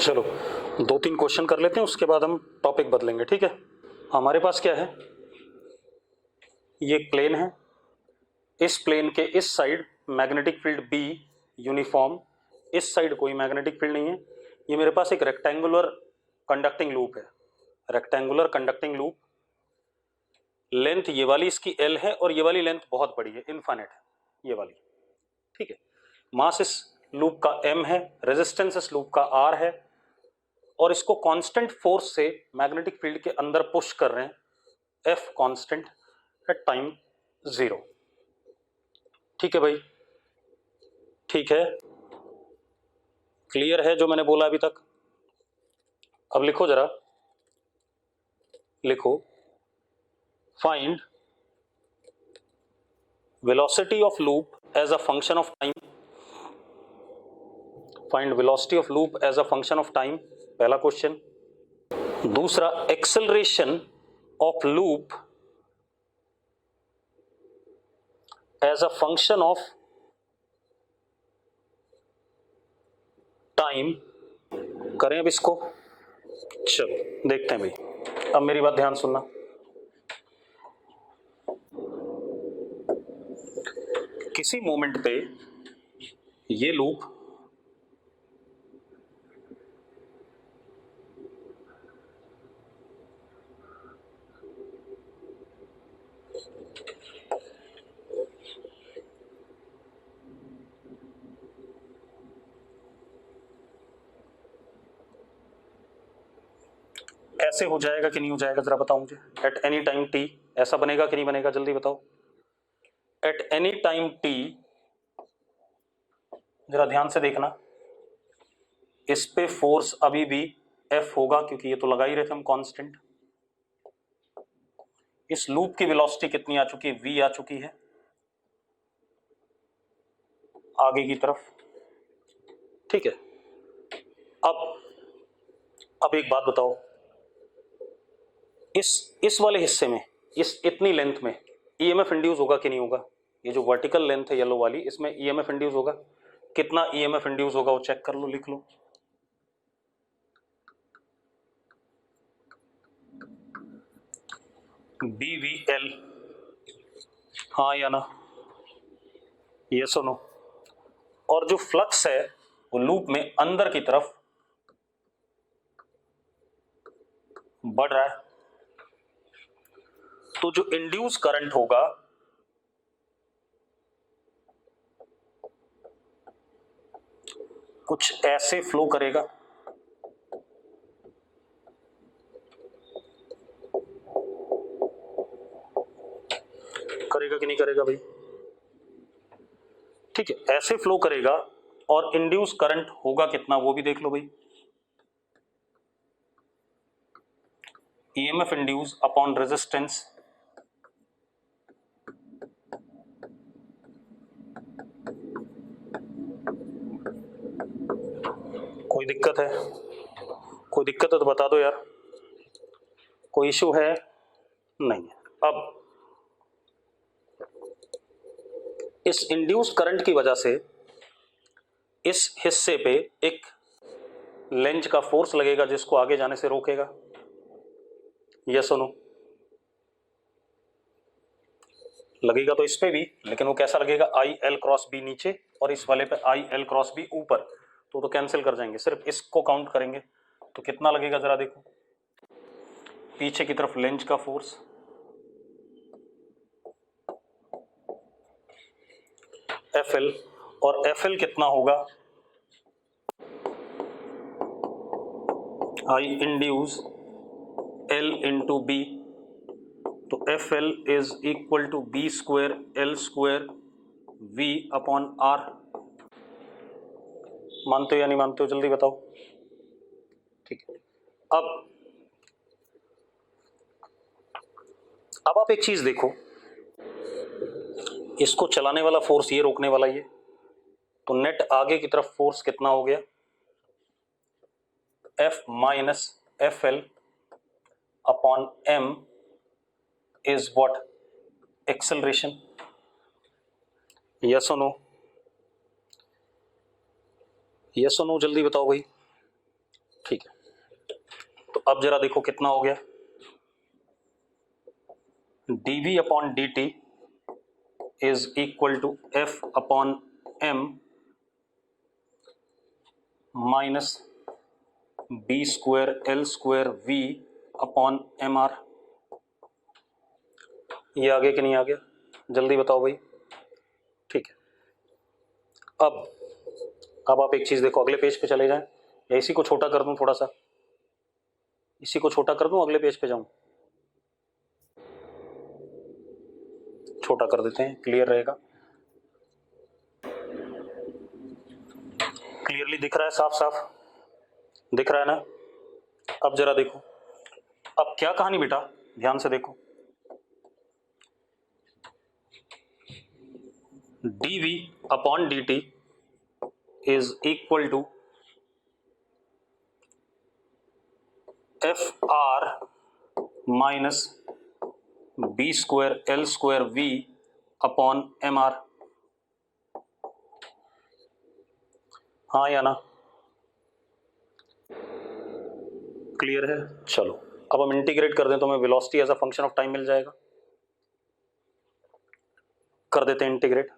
चलो 2-3 क्वेश्चन कर लेते हैं, उसके बाद हम टॉपिक बदलेंगे, ठीक है। हमारे पास क्या है, ये प्लेन है, इस प्लेन के इस side magnetic field be uniform, इस साइड कोई मैग्नेटिक फील्ड नहीं है। ये मेरे पास एक रेक्टेंगुलर कंडक्टिंग लूप है, रेक्टेंगुलर कंडक्टिंग लूप, लेंथ ये वाली इसकी एल है और ये वाली लेंथ बहुत बड़ी है, इनफाइनाइट है ये वाली, ठीक है। मास इस लूप का m है, रेजिस्टेंस इस लूप का r है, और इसको कांस्टेंट फोर्स से मैग्नेटिक फील्ड के अंदर पुश कर रहे हैं, F कांस्टेंट एट टाइम 0, ठीक है भाई, ठीक है, क्लियर है जो मैंने बोला अभी तक। अब लिखो जरा, लिखो, find velocity of loop as a function of time, find velocity of loop as a function of time, पहला क्वेश्चन। दूसरा, acceleration of loop as a function of time, करें अब इसको, चलो देखते हैं भाई। अब मेरी बात ध्यान सुनना, किसी मोमेंट पे ये लूप ऐसे हो जाएगा कि नहीं हो जाएगा, जरा बताओ मुझे। एट एनी टाइम टी ऐसा बनेगा कि नहीं बनेगा, जल्दी बताओ। एट एनी टाइम टी, जरा ध्यान से देखना, इस पे फोर्स अभी भी F होगा क्योंकि ये तो लगा ही रहे थे हम कांस्टेंट। इस लूप की वेलोसिटी कितनी आ चुकी है, v आ चुकी है आगे की तरफ, ठीक है। अब एक बात बताओ, इस वाले हिस्से में, इस इतनी लेंथ में ईएमएफ इंड्यूस होगा कि नहीं होगा। ये जो वर्टिकल लेंथ है येलो वाली, इसमें ईएमएफ इंड्यूस होगा, कितना ईएमएफ इंड्यूस होगा वो चेक कर लो, लिख लो। BVL, हाँ या ना, ये सुनो। और जो फ्लक्स है वो लूप में अंदर की तरफ बढ़ रहा है, तो जो इंड्यूस करंट होगा कुछ ऐसे फ्लो करेगा, करेगा कि नहीं करेगा भाई, ठीक है, ऐसे फ्लो करेगा। और इंड्यूस करंट होगा कितना वो भी देख लो भाई, ईएमएफ इंड्यूस अपॉन रेजिस्टेंस, कोई दिक्कत है, कोई दिक्कत है तो बता दो यार, कोई इशू है नहीं है। अब इस इंड्यूस करंट की वजह से इस हिस्से पे एक लेंज का फोर्स लगेगा जिसको आगे जाने से रोकेगा, यस और नो, लगेगा तो इस पे भी, लेकिन वो कैसा लगेगा, आई एल क्रॉस बी नीचे और इस वाले पे आई एल क्रॉस बी ऊपर, तो कैंसिल कर जाएंगे, सिर्फ इसको काउंट करेंगे तो कितना लगेगा जरा देखो। पीछे की तरफ लेंज का फोर्स एफ एल, और एफ एल कितना होगा, I induce L into B, तो F L is equal to B square L square V upon R. मानते हो या नहीं मानते हो, जल्दी बताओ, ठीक है। अब आप एक चीज देखो, इसको चलाने वाला फोर्स ये, रोकने वाला ये, तो नेट आगे की तरफ फोर्स कितना हो गया, F minus F L upon M is what, acceleration, yes और नो, यस और नो, जल्दी बताओ भाई, ठीक है, तो अब जरा देखो कितना हो गया, dv upon dt is equal to f अपॉन m minus b square l square v upon M R. ये आ गया कि नहीं आ गया, जल्दी बताओ भाई। ठीक है, अब आप एक चीज देखो, अगले पेज पे चले जाएं या इसी को छोटा कर दूं, थोड़ा सा इसी को छोटा कर दूं, अगले पेज पे जाऊं, छोटा कर देते हैं, क्लियर रहेगा। क्लियरली दिख रहा है, साफ साफ दिख रहा है ना। अब जरा देखो, अब क्या कहानी बेटा, ध्यान से देखो, dv upon dt is equal to F R minus B square L square V upon M R. हाँ या ना, क्लियर है। चलो अब हम इंटीग्रेट कर दें तो हमें velocity as a function of time मिल जाएगा, कर देते हैं integrate.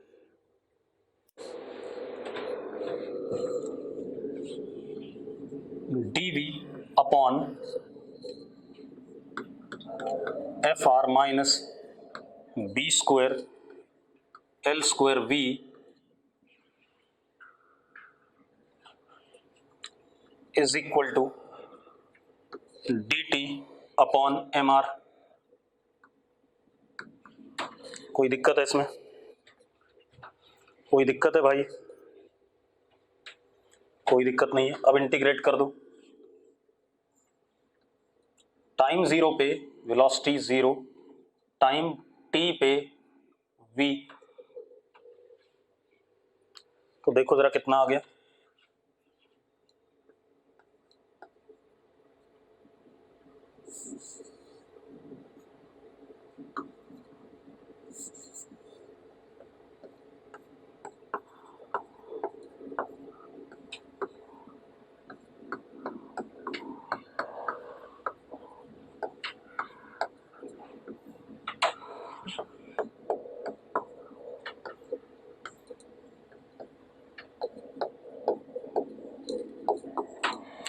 dv upon F R minus B square L square V is equal to dt upon M R. कोई दिक्कत है इसमें, कोई दिक्कत है भाई, कोई दिक्कत नहीं है। अब इंटीग्रेट कर दो, टाइम जीरो पे वेलोसिटी जीरो, टाइम टी पे v, तो देखो जरा कितना आ गया,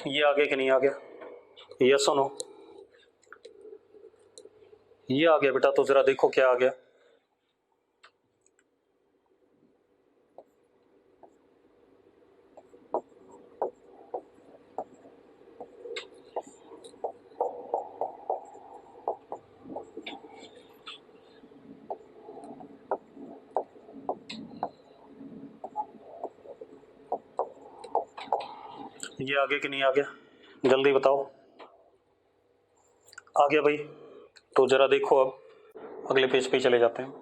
ये आ गया कि नहीं आ गया, यस और नो, ये आ गया बेटा। तो जरा देखो क्या आ गया, ये आ गया कि नहीं आ गया, जल्दी बताओ। आ गया भाई, तो जरा देखो अब अगले पेज पे ही चले जाते हैं।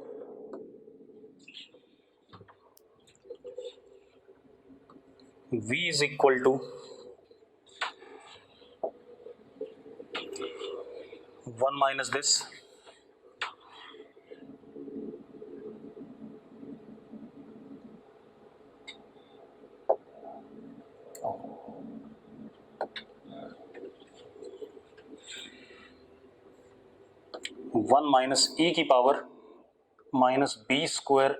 v is equal to 1 minus this one minus e की power minus B square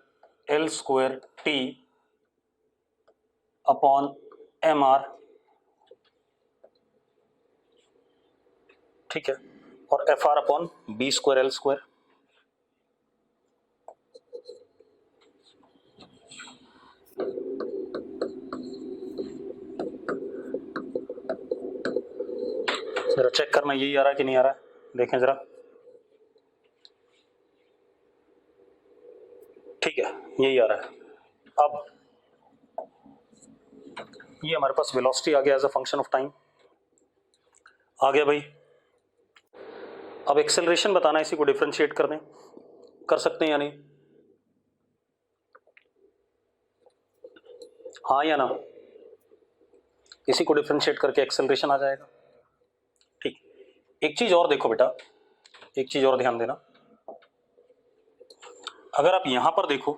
L square T upon M R, ठीक है, और F R upon B square L square. जरा चेक करना यही आ रहा है कि नहीं आ रहा है, देखें जरा। ठीक है, यही आ रहा है। अब ये हमारे पास वेलोसिटी आ गया as a function of time, आ गया भाई। अब एक्सेलरेशन बताना, इसी को डिफरेंशिएट कर दें, कर सकते हैं या नहीं, हाँ या ना, इसी को डिफरेंशिएट करके एक्सेलरेशन आ जाएगा। ठीक, एक चीज और देखो बेटा, एक चीज और ध्यान देना, अगर आप यहां पर देखो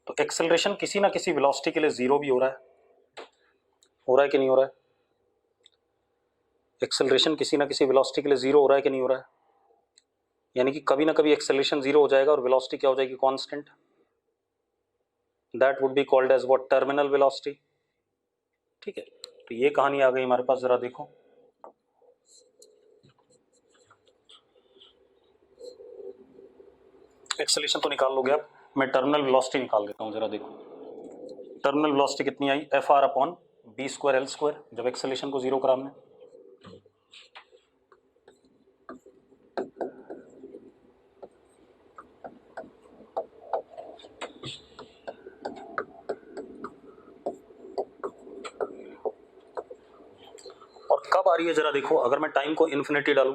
तो एक्सेलरेशन किसी ना किसी वेलोसिटी के लिए जीरो भी हो रहा है कि नहीं हो रहा है, एक्सेलरेशन किसी ना किसी वेलोसिटी के लिए जीरो हो रहा है कि नहीं हो रहा है, यानी कि कभी ना कभी एक्सेलरेशन जीरो हो जाएगा और वेलोसिटी क्या हो जाएगी, constant. That would be called as what, terminal velocity. ठीक है, तो ये कहानी आ गई हमारे पास, जरा देखो। एक्सेलरेशन तो निकाल लोगे आप, मैं टर्मिनल वेलोसिटी निकाल देता हूँ, जरा देखो। टर्मिनल वेलोसिटी कितनी आई, F R upon B square L square, जब एक्सेलरेशन को जीरो करा हमने। और कब आ रही है जरा देखो, अगर मैं टाइम को इन्फिनिटी डालूं,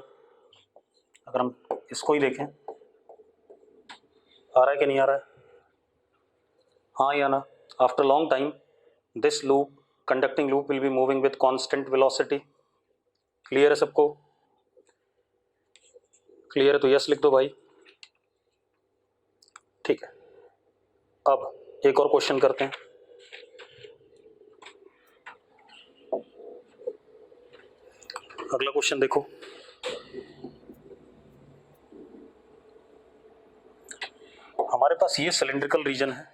अगर हम इसको ही देखें, आ रहा है कि नहीं आ रहा है, हाँ या ना। After long time this loop, conducting loop will be moving with constant velocity. Clear है सबको, क्लियर है तो यस लिख दो भाई। ठीक है, अब एक और क्वेश्चन करते हैं। अगला क्वेश्चन देखो, हमारे पास ये सिलेंड्रिकल रीजन है,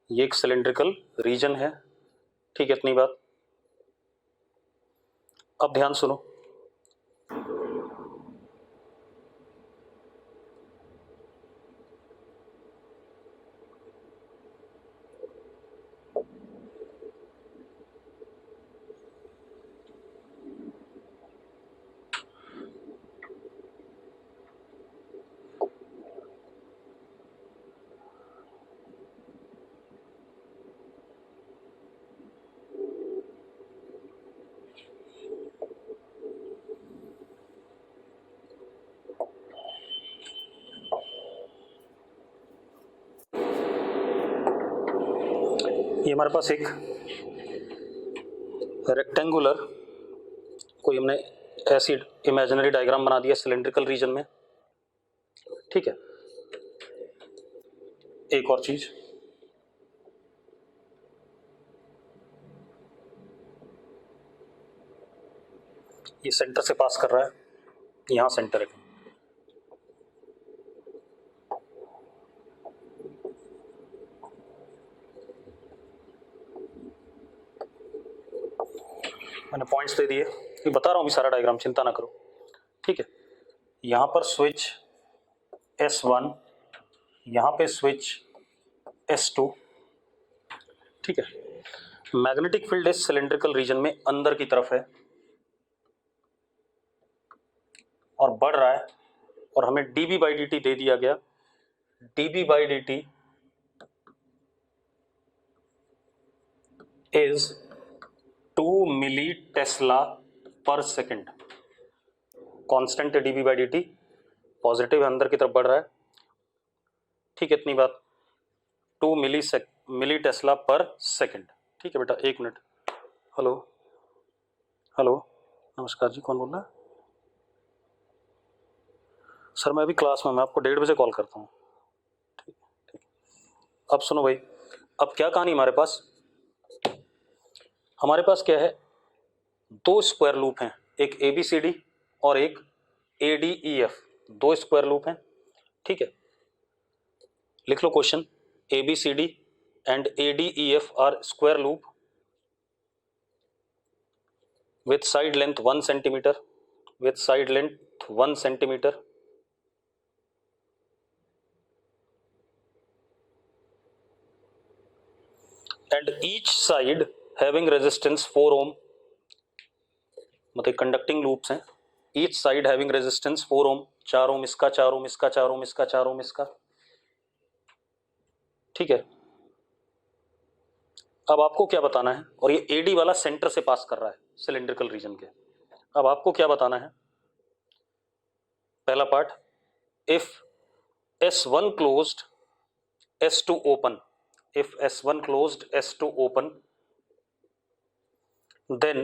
ये एक सिलेंड्रिकल रीजन है, ठीक है, इतनी बात। अब ध्यान सुनो, ये हमारे पास एक रेक्टेंगुलर कोई हमने ऐसी इमेजिनरी डायग्राम बना दिया सिलेंड्रिकल रीजन में, ठीक है। एक और चीज, ये सेंटर से पास कर रहा है, यहां सेंटर है, मैंने पॉइंट्स दे दिए, ये बता रहा हूं अभी सारा डायग्राम, चिंता ना करो, ठीक है। यहां पर स्विच S1, यहां पे स्विच S2, ठीक है। मैग्नेटिक फील्ड इस सिलेंड्रिकल रीजन में अंदर की तरफ है और बढ़ रहा है, और हमें dB बाई dt दे दिया गया, dB by dt is 2 milli tesla per second. Constant है dB बाई dt, पॉजिटिव है, अंदर की तरफ बढ़ रहा है, ठीक है, इतनी बात। 2 मिली टेस्ला पर सेकेंड, ठीक है बेटा। एक मिनट, हेलो हेलो, नमस्कार जी, कौन बोल रहा है? सर मैं अभी क्लास में, मैं आपको 1:30 बजे कॉल करता हूँ, ठीक ठीक। अब सुनो भाई, अब क्या कहानी हमारे पास क्या है, दो स्क्वायर लूप हैं, एक ABCD और एक ADEF, दो स्क्वायर लूप हैं, ठीक है। लिख लो question, ABCD and ADEF are square loop with side length 1 centimeter, with side length 1 centimeter, and each side having resistance 4 ohm, मतलब कंडक्टिंग लूप्स हैं, each side having resistance 4 ohm, 4 ohm इसका, 4 ohm इसका, 4 ohm इसका, 4 ohm इसका, ठीक है। अब आपको क्या बताना है, और ये AD वाला सेंटर से पास कर रहा है सिलेंड्रिकल रीजन के। अब आपको क्या बताना है, पहला part, if S1 closed S2 open, if S1 closed S2 open, then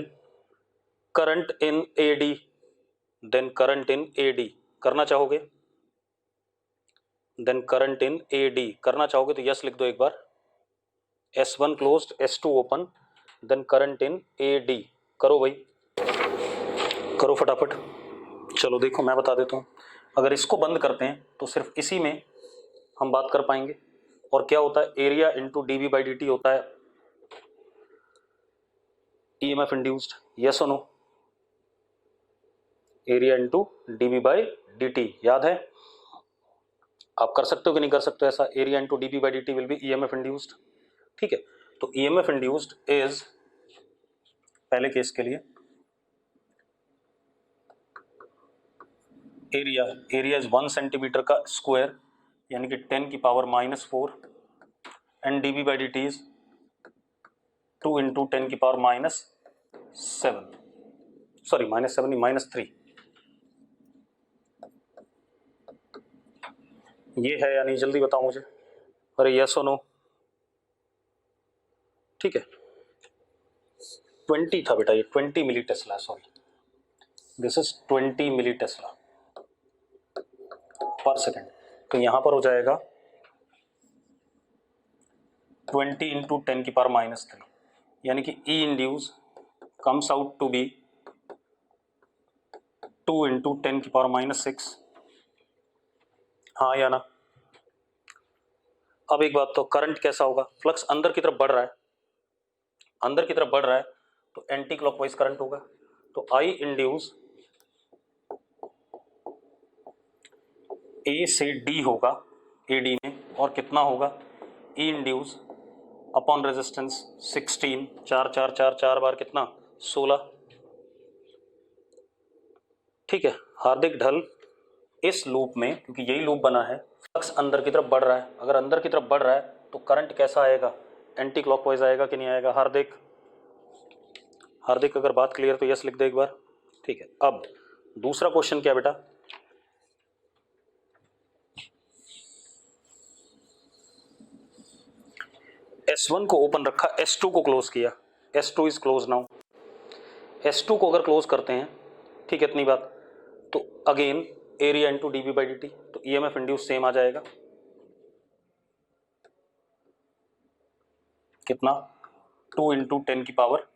current in AD, then current in AD करना चाहोगे, then current in AD करना चाहोगे तो यस लिख दो एक बार। S1 closed S2 open, then current in AD, करो भाई, करो फटाफट। चलो देखो मैं बता देता हूँ, अगर इसको बंद करते हैं तो सिर्फ इसी में हम बात कर पाएंगे। और क्या होता है, area into D V by D T होता है ईएमएफ इंड्यूस्ड, यस और no? Area into D V by D T याद है? आप कर सकते हो कि नहीं कर सकते हो ऐसा? Area into D V by D T will be EMF induced. ठीक है, तो ईएमएफ इंड्यूस्ड इज, पहले केस के लिए एरिया इज 1 सेंटीमीटर का स्क्वायर यानी कि 10 की power -4 and D V by D T is 2 into 10 की पावर -7, सॉरी -7 नहीं -3। ये है या नहीं जल्दी बताओ मुझे, अरे यस और नो? ठीक है, 20 था बेटा, ये 20 milli tesla, sorry this is 20 milli tesla per second. तो यहां पर हो जाएगा 20 इंटू 10 की पावर -3 यानी कि E induced comes out to be 2 into 10 की पावर -6। हाँ या ना? अब एक बात, तो करंट कैसा होगा? फ्लक्स अंदर की तरफ बढ़ रहा है, अंदर की तरफ बढ़ रहा है तो एंटी क्लॉकवाइज करंट होगा। तो आई इंड्यूस ए से डी होगा, ए डी में, और कितना होगा? ई इंड्यूस अपॉन रेजिस्टेंस 16, 4 4 4 4 बार कितना? 16। ठीक है, हार्दिक ढल इस लूप में, क्योंकि यही लूप बना है, फ्लक्स अंदर की तरफ बढ़ रहा है। अगर अंदर की तरफ बढ़ रहा है तो करंट कैसा आएगा? एंटी क्लॉकवाइज आएगा कि नहीं आएगा? हार्दिक, हार्दिक अगर बात क्लियर तो यस लिख दे एक बार। ठीक है, अब दूसरा क्वेश्चन क्या बेटा? S1 को ओपन रखा, S2 को क्लोज किया, S2 is close now. S2 को अगर क्लोज करते हैं, ठीक है इतनी बात, तो again area into D V by D T, तो E M F induced same आ जाएगा, कितना? 2 इंटू 10 की पावर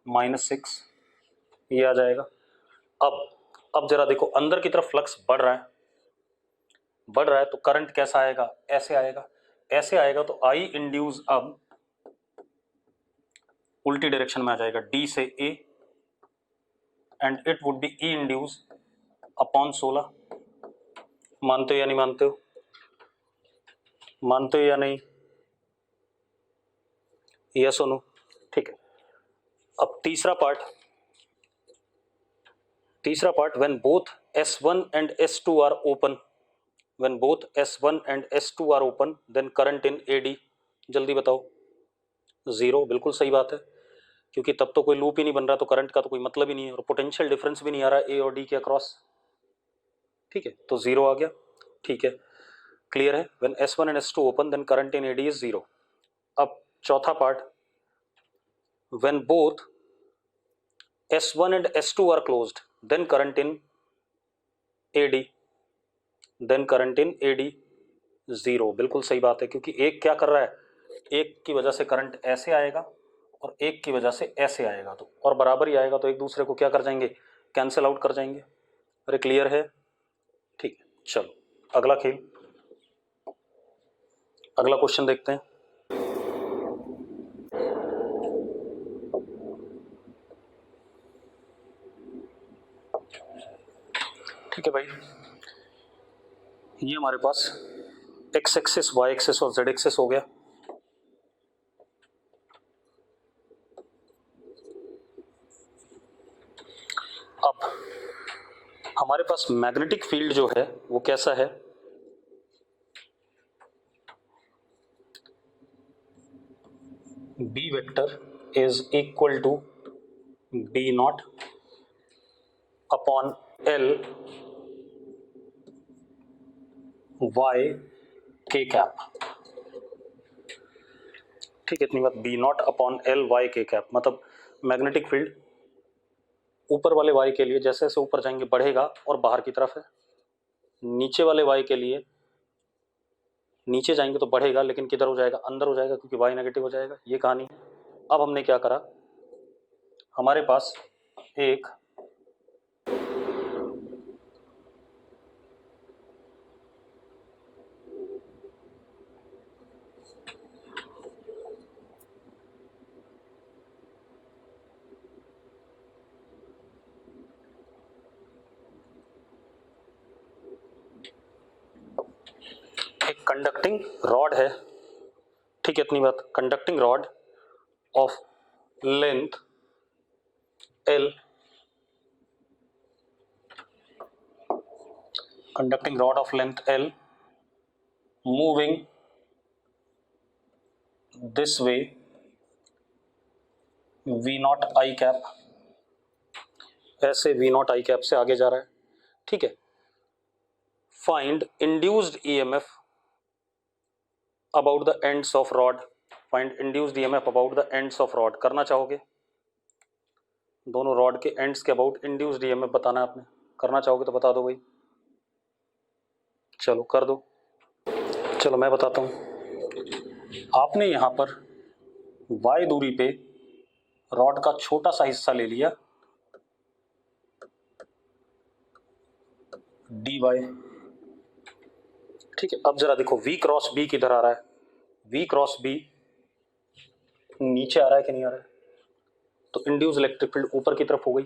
-6 ये आ जाएगा। अब जरा देखो, अंदर की तरफ फ्लक्स बढ़ रहा है, बढ़ रहा है तो करंट कैसा आएगा? ऐसे आएगा, ऐसे आएगा तो आई इंड्यूस अब उल्टी डायरेक्शन में आ जाएगा, डी से A, and it would be E induced upon 16। मानते हो या नहीं मानते हो? मानते हो या नहीं? यस और नो? ठीक है, अब तीसरा part, when both S1 and S2 are open, when both S1 and S2 are open then current in AD, जल्दी बताओ। 0, बिल्कुल सही बात है, क्योंकि तब तो कोई लूप ही नहीं बन रहा, तो करंट का तो कोई मतलब ही नहीं है, और पोटेंशियल डिफरेंस भी नहीं आ रहा है A और D के अक्रॉस। ठीक है, तो 0 आ गया। ठीक है, क्लियर है? when S1 and S2 open then current in AD is 0। अब चौथा part, when both S1 and S2 are closed then current in AD, then current in AD 0, बिल्कुल सही बात है, क्योंकि एक क्या कर रहा है, एक की वजह से करंट ऐसे आएगा और एक की वजह से ऐसे आएगा, तो और बराबर ही आएगा, तो एक दूसरे को क्या कर जाएंगे? कैंसिल आउट कर जाएंगे। अरे क्लियर है? ठीक है, चलो अगला खेल, अगला क्वेश्चन देखते हैं। ठीक है भाई, ये हमारे पास एक्स एक्सिस, वाई एक्सिस और जेड एक्सिस हो गया। अब हमारे पास मैग्नेटिक फील्ड जो है वो कैसा है? B vector is equal to B not upon L Y के कैप। ठीक है, इतनी बात, B not upon L Y के कैप, मतलब मैग्नेटिक फील्ड ऊपर वाले वाई के लिए जैसे जैसे ऊपर जाएंगे बढ़ेगा और बाहर की तरफ है, नीचे वाले वाई के लिए नीचे जाएंगे तो बढ़ेगा लेकिन किधर हो जाएगा? अंदर हो जाएगा, क्योंकि वाई नेगेटिव हो जाएगा। ये कहानी है। अब हमने क्या करा, हमारे पास एक कंडक्टिंग रॉड है, ठीक है, इतनी बात। Conducting rod of length L, conducting rod of length L moving this way V not I cap, ऐसे V नॉट I कैप से आगे जा रहा है, ठीक है। Find induced EMF about the ends of rod, find induced EMF about the ends of rod करना चाहोगे, दोनों रॉड के एंड्स के अबाउट इंड्यूस्ड EMF बताना है आपने, करना चाहोगे तो बता दो भाई, चलो कर दो। चलो मैं बताता हूं, आपने यहां पर y दूरी पे रॉड का छोटा सा हिस्सा ले लिया dy, ठीक है। अब जरा देखो v क्रॉस b किधर आ रहा है, v क्रॉस b नीचे आ रहा है कि नहीं आ रहा है, तो इंड्यूस इलेक्ट्रिक फील्ड ऊपर की तरफ हो गई,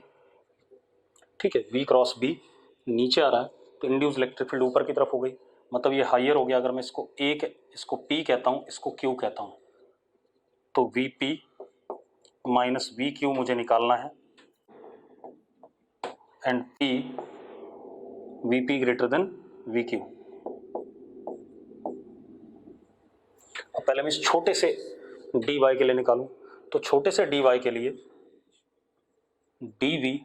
ठीक है। v क्रॉस b नीचे आ रहा है तो इंड्यूस इलेक्ट्रिक फील्ड ऊपर की तरफ हो गई, मतलब ये हाइयर हो गया। अगर मैं इसको इसको p कहता हूं, इसको q कहता हूं, तो vp माइनस vq मुझे निकालना है, and p vp greater than vq। अब पहले मैं इस छोटे से dy के लिए निकालूं, तो छोटे से dy के लिए dv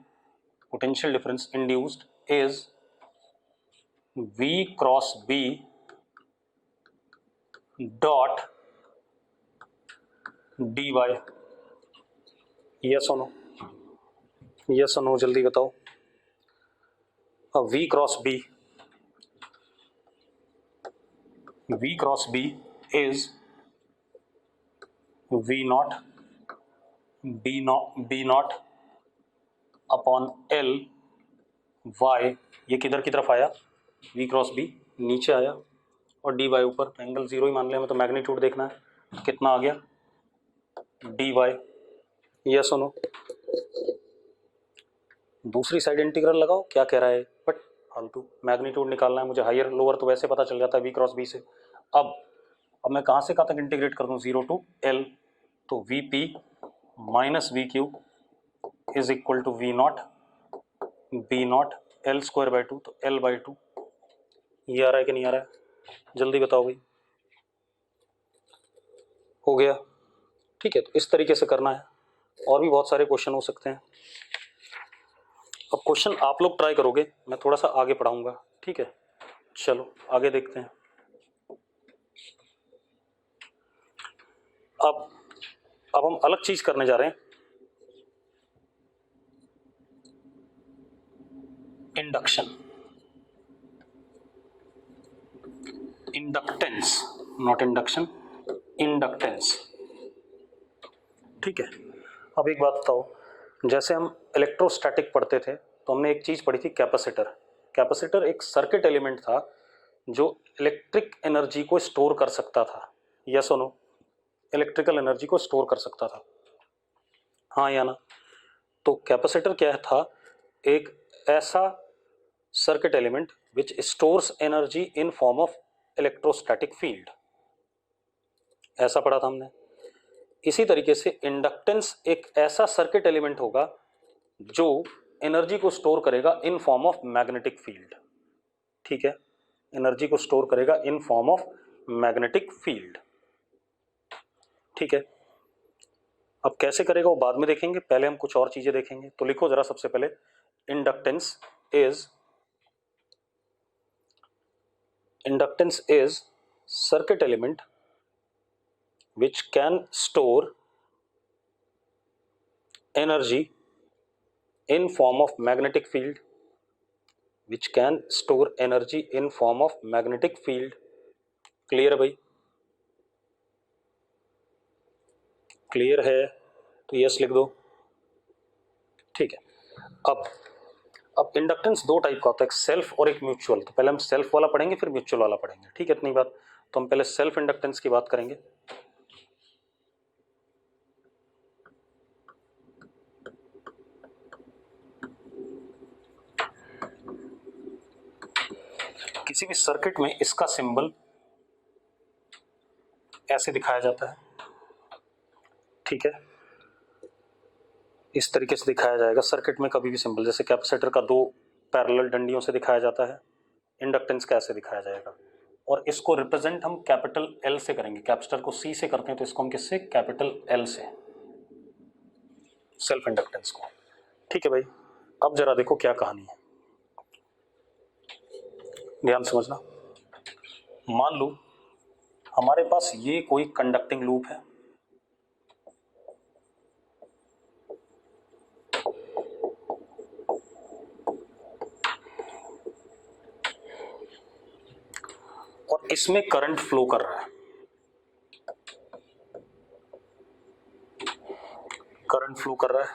potential difference induced is v cross b dot dy, yes और नो, यस और नो जल्दी बताओ। अब v cross b is v not b not upon l y, ये किधर की तरफ आया, v क्रॉस b नीचे आया और dy ऊपर, एंगल जीरो ही मान लिया, मैं तो मैग्नीट्यूड देखना है कितना आ गया dy, यस और नो। दूसरी साइड इंटीग्रल लगाओ, क्या कह रहा है बट फालतू, मैग्नीट्यूड निकालना है मुझे, हायर लोअर तो वैसे पता चल जाता है v क्रॉस b से। अब मैं कहाँ से कहाँ तक इंटीग्रेट कर दूँ, 0 टू l, तो vp माइनस vq is equal to v not b not l square by 2, तो l बाई 2, ये आ रहा है कि नहीं आ रहा है, जल्दी बताओ भाई, हो गया, ठीक है। तो इस तरीके से करना है, और भी बहुत सारे क्वेश्चन हो सकते हैं। अब क्वेश्चन आप लोग ट्राई करोगे, मैं थोड़ा सा आगे पढ़ाऊंगा, ठीक है। चलो आगे देखते हैं। अब हम अलग चीज करने जा रहे हैं, induction, inductance, not induction, inductance, ठीक है। अब एक बात बताओ, जैसे हम इलेक्ट्रोस्टैटिक पढ़ते थे तो हमने एक चीज पढ़ी थी, कैपेसिटर। कैपेसिटर एक सर्किट एलिमेंट था जो इलेक्ट्रिक एनर्जी को स्टोर कर सकता था, यस और नो, इलेक्ट्रिकल एनर्जी को स्टोर कर सकता था, हाँ या ना। तो कैपेसिटर क्या था, एक ऐसा circuit element which stores energy in form of electrostatic field, ऐसा पढ़ा था हमने। इसी तरीके से इंडक्टेंस एक ऐसा सर्किट एलिमेंट होगा जो एनर्जी को स्टोर करेगा in form of magnetic field, ठीक है, एनर्जी को स्टोर करेगा in form of magnetic field, ठीक है। अब कैसे करेगा वो बाद में देखेंगे, पहले हम कुछ और चीजें देखेंगे। तो लिखो जरा सबसे पहले, inductance is circuit element which can store energy in form of magnetic field, which can store energy in form of magnetic field, clear है भाई, क्लियर है तो यस लिख दो, ठीक है। अब इंडक्टेंस दो टाइप का होता है, एक सेल्फ और एक म्यूचुअल। तो पहले हम सेल्फ वाला पढ़ेंगे फिर म्यूचुअल वाला पढ़ेंगे, ठीक है, इतनी बात। तो हम पहले सेल्फ इंडक्टेंस की बात करेंगे। किसी भी सर्किट में इसका सिंबल ऐसे दिखाया जाता है, ठीक है, इस तरीके से दिखाया जाएगा सर्किट में कभी भी सिंबल, जैसे कैपेसिटर का दो पैरेलल डंडियों से दिखाया जाता है, इंडक्टेंस का ऐसे दिखाया जाएगा। और इसको रिप्रेजेंट हम कैपिटल एल से करेंगे, कैपेसिटर को सी से करते हैं तो इसको हम किससे, कैपिटल एल से, सेल्फ इंडक्टेंस को, ठीक है भाई। अब जरा देखो क्या कहानी है, ध्यान समझना। मान लो हमारे पास ये कोई कंडक्टिंग लूप है, और इसमें करंट फ्लो कर रहा है, करंट फ्लो कर रहा है,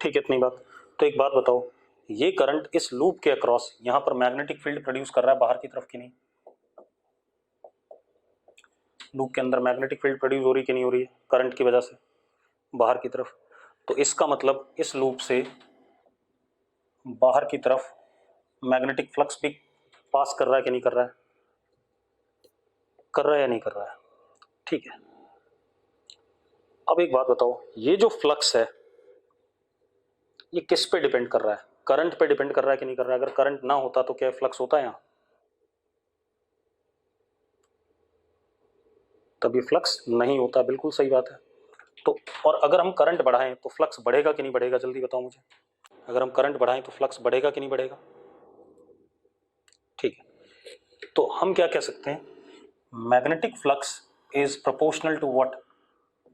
ठीक है, इतनी बात। तो एक बात बताओ, ये करंट इस लूप के अक्रॉस यहां पर मैग्नेटिक फील्ड प्रोड्यूस कर रहा है बाहर की तरफ की नहीं, लूप के अंदर मैग्नेटिक फील्ड प्रोड्यूस हो रही कि नहीं हो रही है करंट की वजह से बाहर की तरफ। तो इसका मतलब इस लूप से बाहर की तरफ मैग्नेटिक फ्लक्स भी पास कर रहा है कि नहीं कर रहा है, कर रहा है या नहीं कर रहा है, ठीक है। अब एक बात बताओ, ये जो फ्लक्स है ये किस पे डिपेंड कर रहा है, करंट पे डिपेंड कर रहा है कि नहीं कर रहा है। अगर करंट ना होता तो क्या फ्लक्स होता है यहाँ, तभी फ्लक्स नहीं होता, बिल्कुल सही बात है। तो और अगर हम करंट बढ़ाएं तो फ्लक्स बढ़ेगा कि नहीं बढ़ेगा, जल्दी बताओ मुझे। अगर हम करंट बढ़ाएं तो फ्लक्स बढ़ेगा कि नहीं बढ़ेगा, ठीक है। तो हम क्या कह सकते हैं, magnetic flux is proportional to what,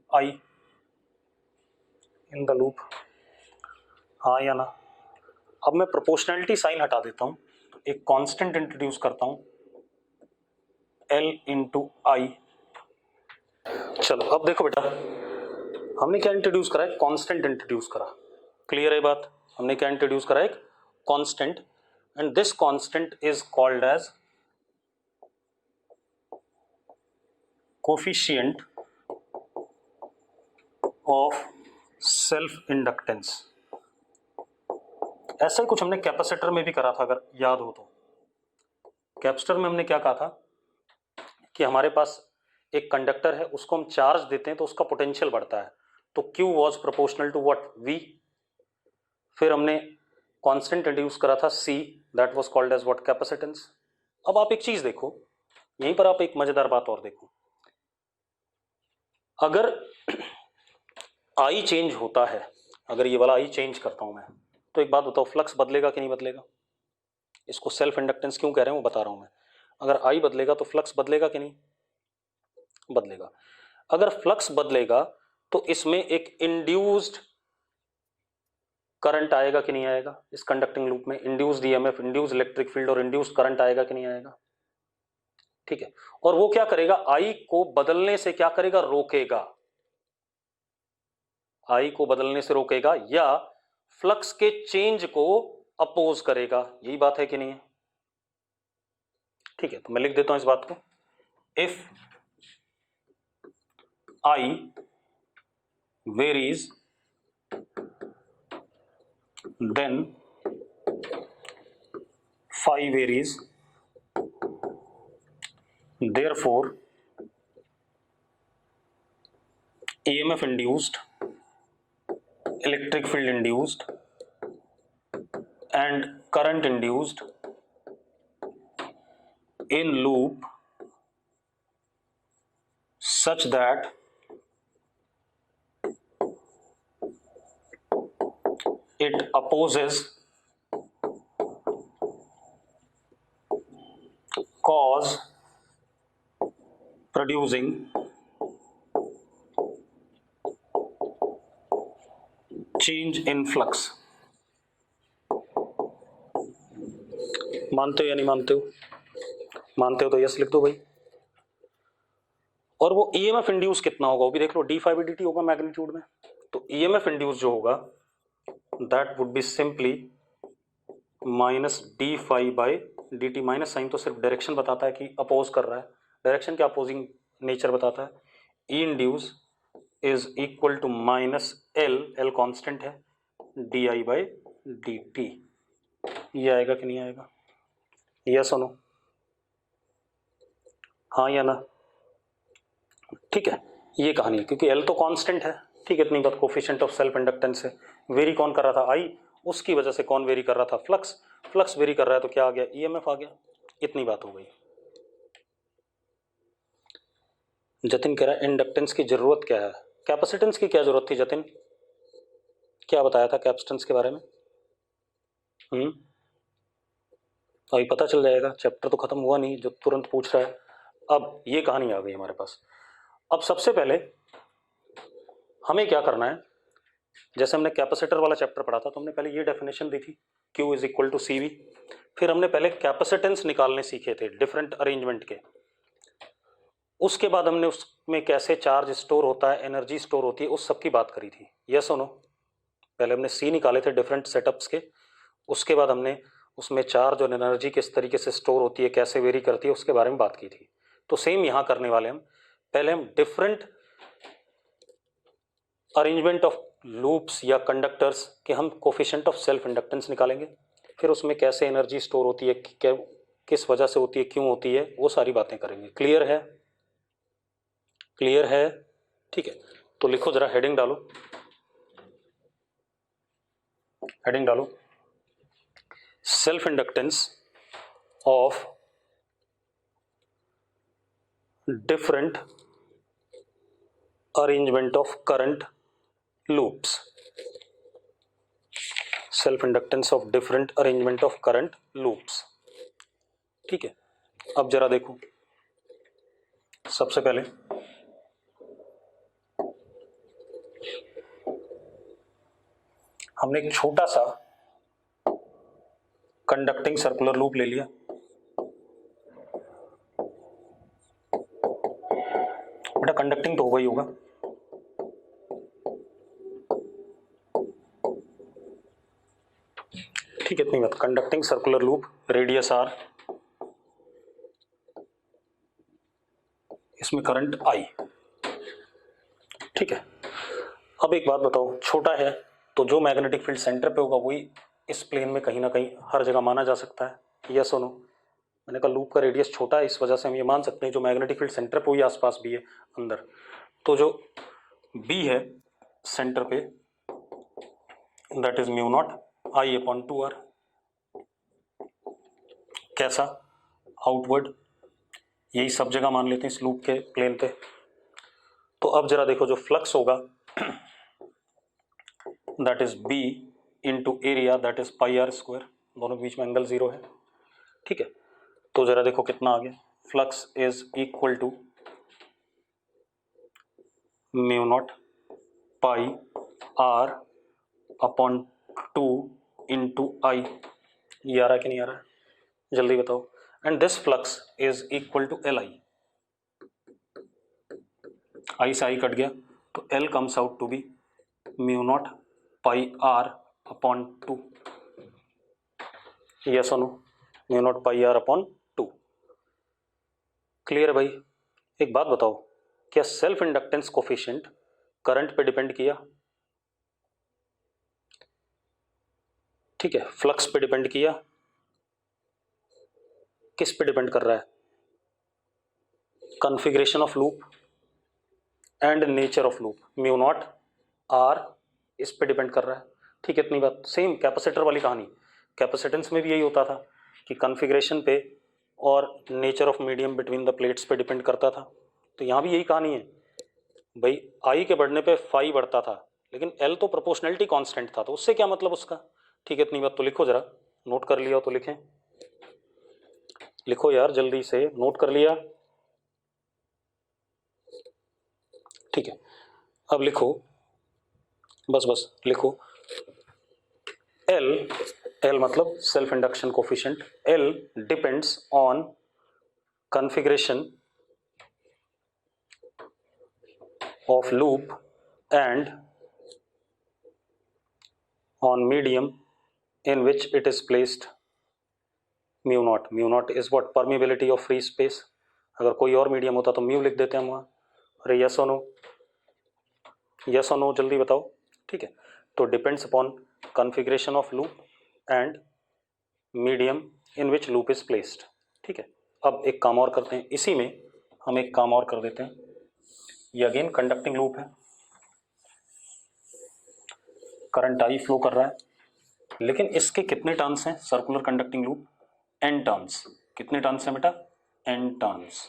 I in the loop, हाँ या ना। अब मैं प्रोपोर्शनलिटी साइन हटा देता हूं, तो एक कांस्टेंट इंट्रोड्यूस करता हूं, L इंटू आई। चलो अब देखो बेटा, हमने क्या इंट्रोड्यूस करा है, कांस्टेंट इंट्रोड्यूस करा, क्लियर है बात। हमने क्या इंट्रोड्यूस करा, एक constant, and this constant is called as coefficient of self inductance. ऐसा ही कुछ हमने कैपेसिटर में भी करा था, अगर याद हो तो। कैपेसिटर में हमने क्या कहा था कि हमारे पास एक कंडक्टर है, उसको हम चार्ज देते हैं तो उसका पोटेंशियल बढ़ता है, तो Q was proportional to what, V। फिर हमने कांस्टेंट इंट्रोड्यूस करा था C, that was called as what, capacitance. अब आप एक चीज देखो, यहीं पर आप एक मजेदार बात और देखो, अगर I चेंज होता है, अगर ये वाला I चेंज करता हूं मैं, तो एक बात बताओ, फ्लक्स बदलेगा कि नहीं बदलेगा। इसको सेल्फ इंडक्टेंस क्यों कह रहे हैं वो बता रहा हूं मैं। अगर I बदलेगा तो फ्लक्स बदलेगा कि नहीं बदलेगा। अगर फ्लक्स बदलेगा तो इसमें एक इंड्यूस्ड करंट आएगा कि नहीं आएगा, इस कंडक्टिंग लूप में induced EMF, induced electric field और इंड्यूस्ड करंट आएगा कि नहीं आएगा, ठीक है। और वो क्या करेगा, आई को बदलने से क्या करेगा, रोकेगा, आई को बदलने से रोकेगा, या फ्लक्स के चेंज को अपोज करेगा, यही बात है कि नहीं है, ठीक है। तो मैं लिख देता हूं इस बात को, if I varies then phi varies, therefore EMF induced, electric field induced and current induced in loop such that it opposes cause producing change in flux। मानते हो या नहीं मानते हो, मानते हो तो यस लिख दो भाई। और वो ईएमएफ इंड्यूस कितना होगा वो भी देख लो, डी फाई डी टी होगा मैग्नीट्यूड में, तो ईएमएफ इंड्यूस जो होगा that would be simply minus D phi by D T. Minus sign तो सिर्फ डायरेक्शन बताता है कि अपोज कर रहा है, डायरेक्शन क्या अपोजिंग नेचर बताता है। E induced is equal to minus L, L constant है, D I by D T. ये आएगा कि नहीं आएगा, यस और नो, हाँ या ना। ठीक है, ये कहानी है, क्योंकि एल तो कांस्टेंट है। ठीक है, इतनी बात। कोफिशिएंट ऑफ सेल्फ इंडक्टेंस है, वेरी कौन कर रहा था, आई, उसकी वजह से कौन वेरी कर रहा था, फ्लक्स। फ्लक्स वेरी कर रहा है तो क्या आ गया, ईएमएफ आ गया। इतनी बात हो गई। जतिन कह रहा है इंडक्टेंस की जरूरत क्या है, कैपेसिटेंस की क्या जरूरत थी जतिन, क्या बताया था कैपेसिटेंस के बारे में? अभी पता चल जाएगा, चैप्टर तो खत्म हुआ नहीं जो तुरंत पूछ रहा है। अब ये कहानी आ गई हमारे पास। अब सबसे पहले हमें क्या करना है, जैसे हमने कैपेसिटर वाला चैप्टर पढ़ा था तो हमने पहले ये डेफिनेशन दी थी, Q is equal to C V. फिर हमने पहले कैपेसिटेंस निकालने सीखे थे डिफरेंट अरेंजमेंट के। उसके बाद हमने उसमें कैसे चार्ज स्टोर होता है, एनर्जी स्टोर होती है, उस सब की बात करी थी। यस और नो? पहले हमने सी निकाले थे डिफरेंट सेटअप्स के, उसके बाद हमने उसमें चार्ज और एनर्जी किस तरीके से स्टोर होती है, कैसे वेरी करती है, उसके बारे में बात की थी। तो सेम यहाँ करने वाले हम, पहले हम डिफरेंट अरेंजमेंट ऑफ लूप्स या कंडक्टर्स के हम कोफिशिएंट ऑफ सेल्फ इंडक्टेंस निकालेंगे। फिर उसमें कैसे एनर्जी स्टोर होती है, किस वजह से होती है, क्यों होती है, वो सारी बातें करेंगे। क्लियर है? क्लियर है? ठीक है, तो लिखो जरा, हेडिंग डालो, हेडिंग डालो, self inductance of different arrangement of current loops. Self inductance of different arrangement of current loops. ठीक है, अब जरा देखो, सबसे पहले हमने एक छोटा सा कंडक्टिंग सर्कुलर लूप ले लिया। बेटा कंडक्टिंग तो होगा ही होगा, ठीक है, इतनी बात। Conducting circular loop, radius R, इसमें करंट आई। ठीक है, अब एक बात बताओ, छोटा है तो जो मैग्नेटिक फील्ड सेंटर पे होगा वही इस प्लेन में कहीं ना कहीं हर जगह माना जा सकता है। यस और नो? मैंने कहा लूप का रेडियस छोटा है, इस वजह से हम ये मान सकते हैं जो मैग्नेटिक फील्ड सेंटर पे वही आसपास भी है अंदर। तो जो बी है सेंटर पे, that is mu not I upon 2r। कैसा? आउटवर्ड, यही सब जगह मान लेते हैं इस लूप के प्लेन पे। तो अब जरा देखो, जो फ्लक्स होगा that is B into area that is pi R square, दोनों के बीच में एंगल 0 है। ठीक है, तो जरा देखो कितना आ गया, flux is equal to mu naught pi R upon 2 into I. ये आ रहा है कि नहीं आ रहा है, जल्दी बताओ। And this flux is equal to L I, I से आई कट गया तो L comes out to be mu naught pi R upon 2। Yes और no? Mu naught pi R upon 2। Clear है भाई? एक बात बताओ, क्या सेल्फ इंडक्टेंस कोफिशिएंट करंट पे डिपेंड किया? ठीक है, फ्लक्स पे डिपेंड किया, किस पे डिपेंड कर रहा है? Configuration of loop and nature of loop, mu not R इस पे डिपेंड कर रहा है। ठीक है, इतनी बात। सेम कैपेसिटर वाली कहानी, कैपेसिटेंस में भी यही होता था कि कॉन्फ़िगरेशन पे और nature of medium between the plates पे डिपेंड करता था। तो यहाँ भी यही कहानी है भाई, आई के बढ़ने पे फाई बढ़ता था, लेकिन एल तो प्रोपोर्शनलिटी कांस्टेंट था, तो उससे क्या मतलब उसका। ठीक है, इतनी बात। तो लिखो जरा, नोट कर लिया हो तो लिखें, लिखो यार जल्दी से, नोट कर लिया? ठीक है, अब लिखो, बस बस लिखो, एल, एल मतलब self induction coefficient, L depends on configuration of loop and on medium in which it is placed mu naught. Mu naught is what? Permeability of free space. अगर कोई और मीडियम होता तो म्यू लिख देते हैं हम वहाँ। अरे यस और नो, यस और नो जल्दी बताओ। ठीक है, तो depends upon configuration of loop and medium in which loop is placed. ठीक है, अब एक काम और करते हैं, इसी में हम एक काम और कर देते हैं, ये अगेन कंडक्टिंग लूप है, करंट आई फ्लो कर रहा है, लेकिन इसके कितने टर्न्स हैं circular conducting loop? n turns. कितने टर्न्स हैं बेटा? n turns.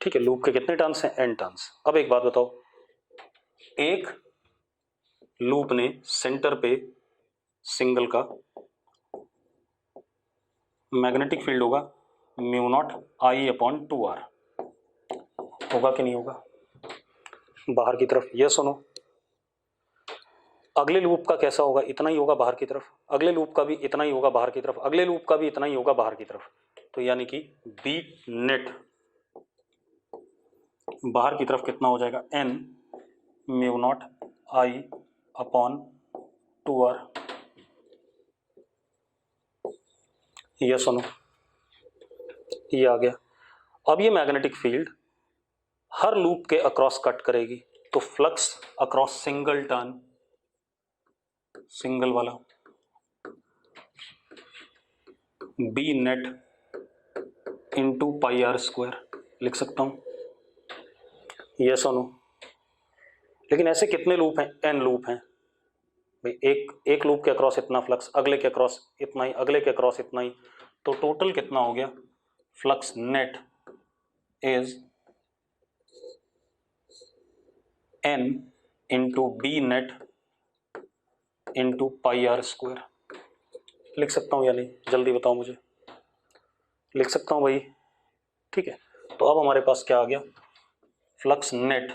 ठीक है, लूप के कितने टर्न्स हैं? n turns. अब एक बात बताओ, एक लूप ने सेंटर पे सिंगल का मैग्नेटिक फील्ड होगा mu naught I upon 2r, होगा कि नहीं होगा? बाहर की तरफ, ये सुनो। अगले लूप का कैसा होगा? इतना ही होगा बाहर की तरफ। अगले लूप का भी इतना ही होगा बाहर की तरफ। अगले लूप का भी इतना ही होगा बाहर की तरफ। तो यानी कि बी नेट बाहर की तरफ कितना हो जाएगा? n mu not I upon 2r। ये सुनो, ये आ गया। अब ये मैग्नेटिक फील्ड हर लूप के अक्रॉस कट करेगी, तो flux across single turn, single वाला, B net into pi R square लिख सकता हूं। ये सुनो, लेकिन ऐसे कितने लूप हैं? n लूप हैं भाई। एक लूप के अक्रॉस इतना फ्लक्स, अगले के अक्रॉस इतना ही, अगले के अक्रॉस इतना ही, तो टोटल कितना हो गया? Flux net is n into B net into pi R square. लिख सकता हूं या नहीं? जल्दी बताओ मुझे। लिख सकता हूं भाई? ठीक है, तो अब हमारे पास क्या आ गया? Flux net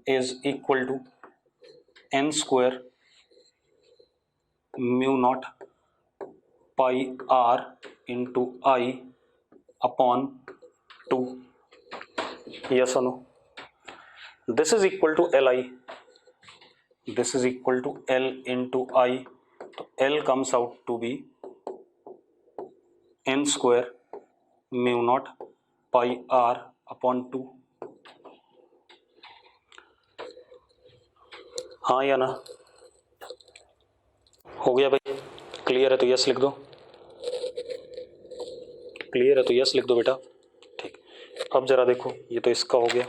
is equal to n square mu naught pi R into I upon 2। Yes और no? This is equal to L I, this is equal to L into I, तो L comes out to be n square mu naught pi R upon 2। हाँ या ना? हो गया भाई? Clear है तो यस लिख दो। क्लियर है तो यस लिख दो बेटा। ठीक, अब जरा देखो, ये तो इसका हो गया।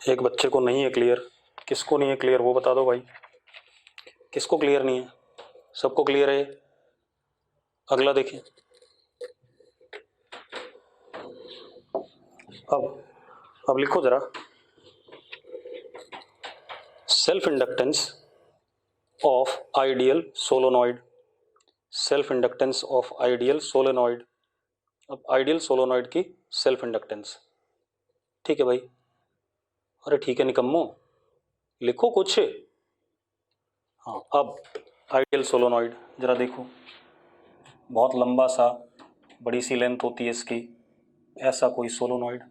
एक बच्चे को नहीं है क्लियर। किसको नहीं है क्लियर वो बता दो भाई। किसको क्लियर नहीं है? सबको क्लियर है? अगला देखिए। अब लिखो जरा, self inductance of ideal solenoid, self inductance of ideal solenoid. अब आइडियल सोलोनॉइड की सेल्फ इंडक्टेंस, ठीक है भाई? अरे ठीक है निकम्मो, लिखो कुछ। हाँ, अब आइडियल सोलोनॉइड जरा देखो, बहुत लंबा सा, बड़ी सी लेंथ होती है इसकी, ऐसा कोई solenoid.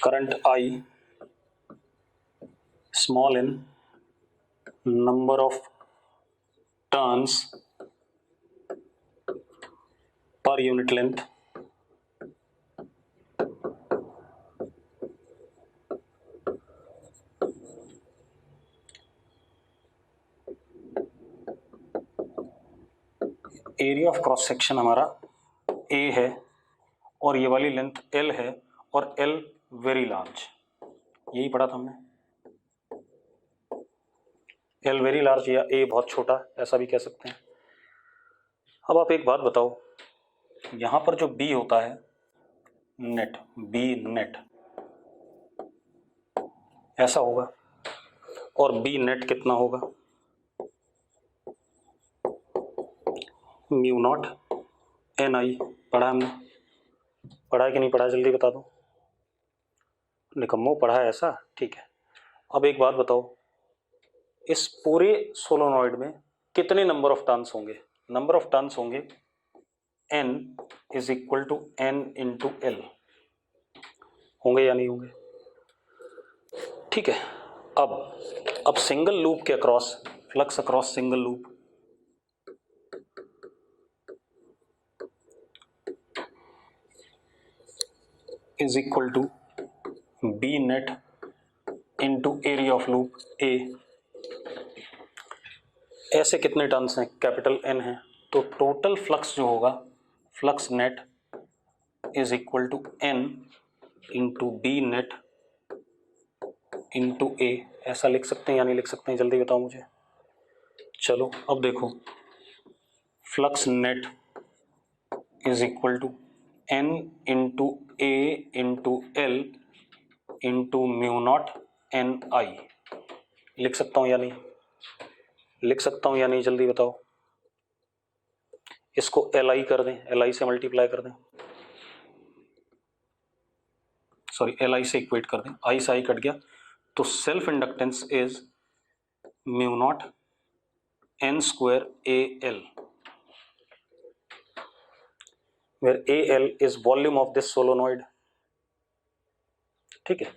Current I, small n, number of turns per unit length, area of cross section हमारा A है और ये वाली लेंथ L है और L वेरी लार्ज, यही पढ़ा था हमने। L वेरी लार्ज या A बहुत छोटा, ऐसा भी कह सकते हैं। अब आप एक बात बताओ, यहां पर जो B होता है नेट, B नेट ऐसा होगा और B नेट कितना होगा? म्यू नॉट एन आई। पढ़ा हमने? पढ़ा है कि नहीं पढ़ा? जल्दी बता दो। निकम्मो पढ़ा है ऐसा? ठीक है। अब एक बात बताओ, इस पूरे सोलोनॉइड में कितने नंबर ऑफ टर्न्स होंगे? नंबर ऑफ टर्न्स होंगे n is equal to n into L, होंगे या नहीं होंगे? ठीक है। अब सिंगल लूप के across flux across single loop, is equal to B net into area of loop A. ऐसे कितने टर्न्स हैं, कैपिटल एन है, तो टोटल फ्लक्स जो होगा, flux net is equal to N into B net into A. ऐसा लिख सकते हैं या नहीं लिख सकते हैं, जल्दी बताओ मुझे। चलो अब देखो, flux net is equal to N into A into L into mu not N I. लिख सकता हूँ या नहीं, लिख सकता हूँ या नहीं, जल्दी बताओ। इसको एल आई कर दें, एल आई से मल्टीप्लाई कर दें, सॉरी एल आई से इक्वेट कर दें, आई से आई कट गया, तो self inductance is mu not N square A L, where AL is volume of this solenoid। ठीक है,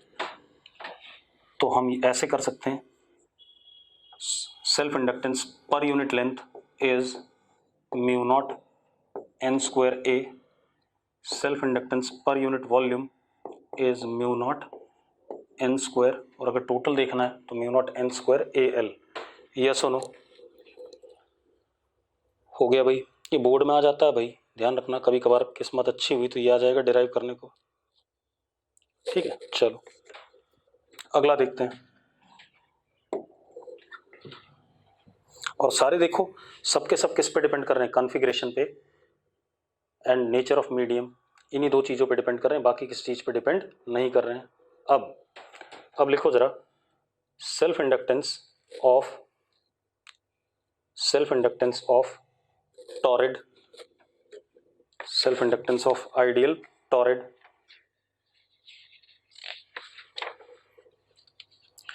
तो हम ऐसे कर सकते हैं, self inductance per unit length is mu not N square A, self inductance per unit volume is mu not N square, और अगर टोटल देखना है तो mu naught N square A L. Yes और नो? हो गया भाई, ये बोर्ड में आ जाता है भाई, ध्यान रखना, कभी कभार किस्मत अच्छी हुई तो ये आ जाएगा डिराइव करने को। ठीक है, चलो अगला देखते हैं। और सारे देखो सबके सब किस पे डिपेंड कर रहे हैं, कॉन्फ़िगरेशन पे एंड नेचर ऑफ मीडियम, इन्हीं दो चीज़ों पे डिपेंड कर रहे हैं, बाकी किस चीज़ पे डिपेंड नहीं कर रहे हैं। अब लिखो ज़रा, self inductance of torrid, self inductance of ideal torrid.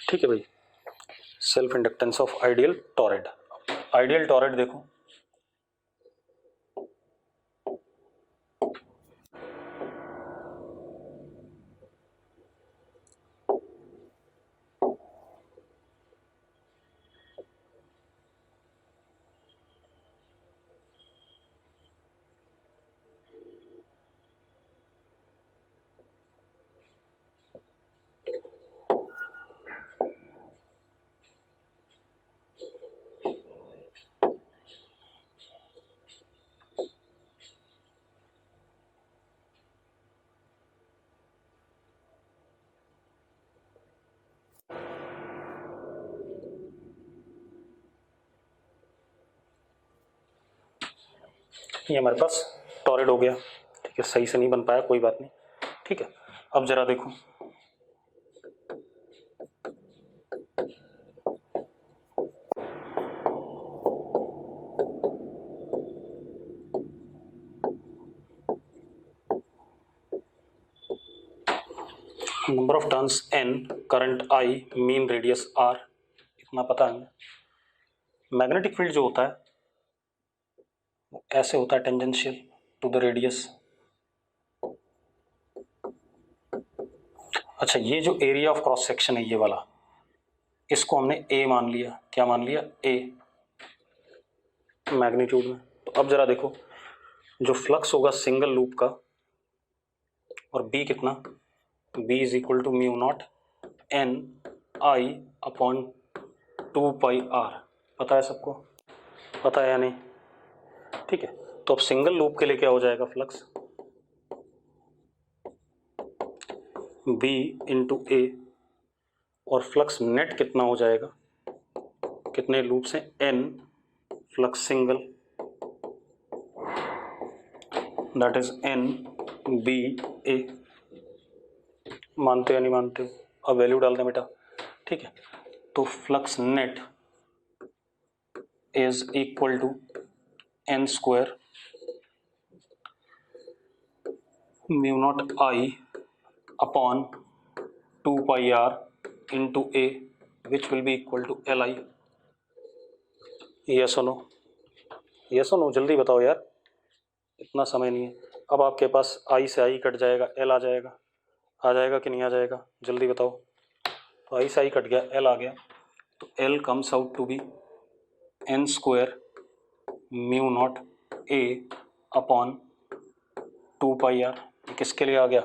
ठीक है भाई, self inductance of ideal torrid. Ideal torrid देखो, ये हमारे पास टॉरिड हो गया। ठीक है, सही से नहीं बन पाया, कोई बात नहीं। ठीक है, अब जरा देखो, number of turns n, current I, mean radius r, इतना पता है। मैग्नेटिक फील्ड जो होता है वो ऐसे होता है, टेंजेंशियल टू द रेडियस। अच्छा, ये जो एरिया ऑफ क्रॉस सेक्शन है ये वाला, इसको हमने a मान लिया। क्या मान लिया? a मैग्नीट्यूड में। तो अब जरा देखो, जो फ्लक्स होगा सिंगल लूप का, और b कितना, b is equal to mu not N I upon 2πr। पता है सबको? पता है या नहीं? ठीक है, तो अब सिंगल लूप के लिए क्या हो जाएगा, फ्लक्स b इंटू ए, और फ्लक्स नेट कितना हो जाएगा, कितने लूप्स हैं, n, flux single that is n b a। मानते हो या नहीं मानते हो? अब वैल्यू डाल दें बेटा। ठीक है, तो flux net is equal to N square mu not I upon 2πr into A, which will be equal to L I. Yes और नो? यस और नो, जल्दी बताओ यार, इतना समय नहीं है। अब आपके पास आई से आई कट जाएगा, एल आ जाएगा, आ जाएगा कि नहीं आ जाएगा, जल्दी बताओ। तो आई से आई कट गया, एल आ गया, तो L comes out to be N square mu not A upon 2πr। किसके लिए आ गया?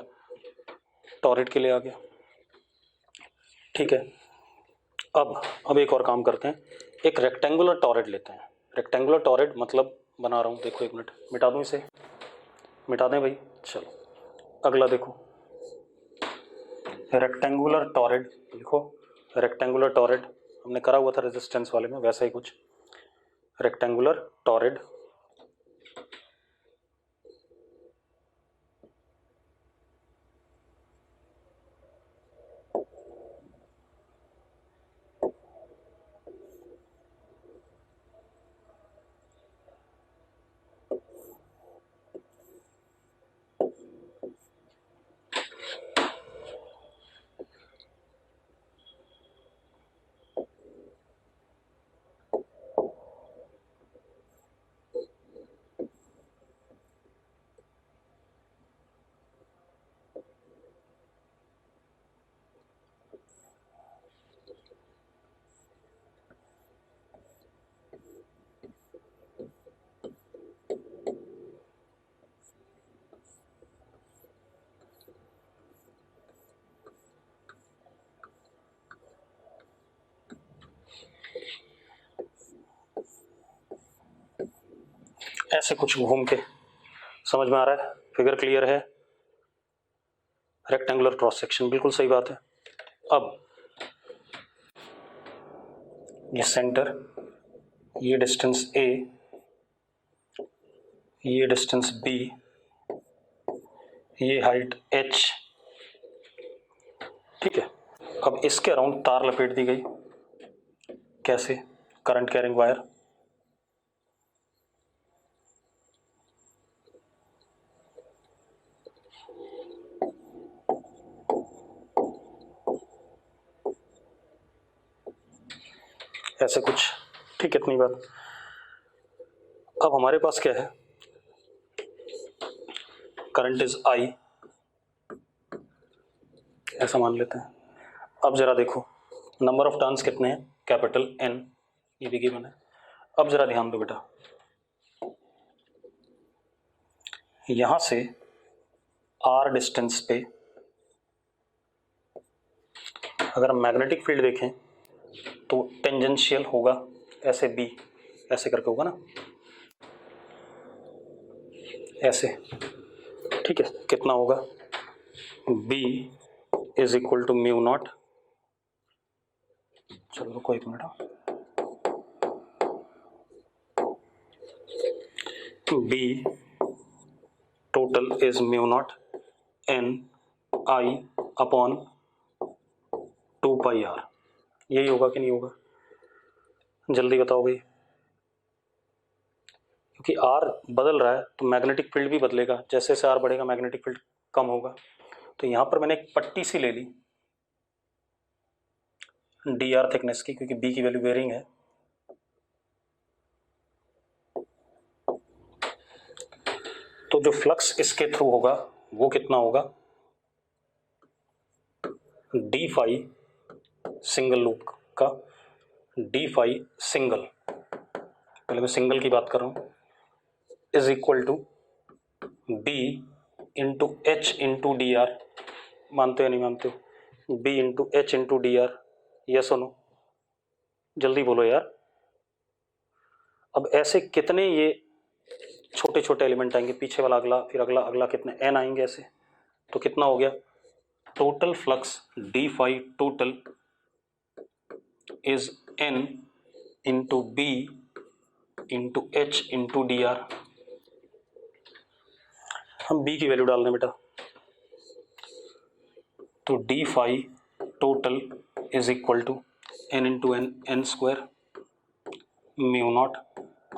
टॉरिड के लिए आ गया। ठीक है, अब एक और काम करते हैं, एक रेक्टेंगुलर टॉरिड लेते हैं। रेक्टेंगुलर टॉरिड मतलब बना रहा हूँ, देखो एक मिनट मिटा दूँ इसे, मिटा दें भाई। चलो अगला देखो, रेक्टेंगुलर टॉरिड लिखो। रेक्टेंगुलर टॉरिड हमने करा हुआ था रेजिस्टेंस वाले में, वैसा ही कुछ। रेक्टेंगुलर टॉरिड ऐसे कुछ घूम के, समझ में आ रहा है? फिगर क्लियर है? रेक्टेंगुलर क्रॉस सेक्शन, बिल्कुल सही बात है। अब ये सेंटर, ये डिस्टेंस a, ये डिस्टेंस b, ये हाइट h। ठीक है, अब इसके अराउंड तार लपेट दी गई। कैसे? Current carrying wire. ऐसे कुछ, ठीक है, इतनी बात। अब हमारे पास क्या है, करंट इज I, ऐसा मान लेते हैं। अब जरा देखो, नंबर ऑफ टर्न्स कितने हैं, कैपिटल N, ये भी गिवन है। अब जरा ध्यान दो बेटा, यहां से R डिस्टेंस पे अगर हम मैग्नेटिक फील्ड देखें तो टेंजेंशियल होगा, ऐसे B, ऐसे करके होगा ना, ऐसे। ठीक है, कितना होगा, B is equal to mu not, चलो रुको एक minute, B total is mu not N I upon 2 pi R। यही होगा कि नहीं होगा, जल्दी बताओ भाई। क्योंकि R बदल रहा है तो मैग्नेटिक फील्ड भी बदलेगा, जैसे जैसे R बढ़ेगा मैग्नेटिक फील्ड कम होगा। तो यहां पर मैंने एक पट्टी सी ले ली dr थिकनेस की, क्योंकि B की वैल्यू वेरिंग है। तो जो फ्लक्स इसके थ्रू होगा वो कितना होगा, डी फाई सिंगल लूप का, डी फाई सिंगल, पहले मैं सिंगल की बात कर रहा हूं, is equal to B into H into D R. मानते हो नहीं मानते हो? B into H into D R, yes और नो, जल्दी बोलो यार। अब ऐसे कितने ये छोटे छोटे एलिमेंट आएंगे, पीछे वाला अगला, फिर अगला, अगला कितने एन आएंगे ऐसे, तो कितना हो गया, total flux D phi total is N into B into H into D R. हम बी की वैल्यू डाल दें बेटा, तो D phi total is equal to N into N, N square mu not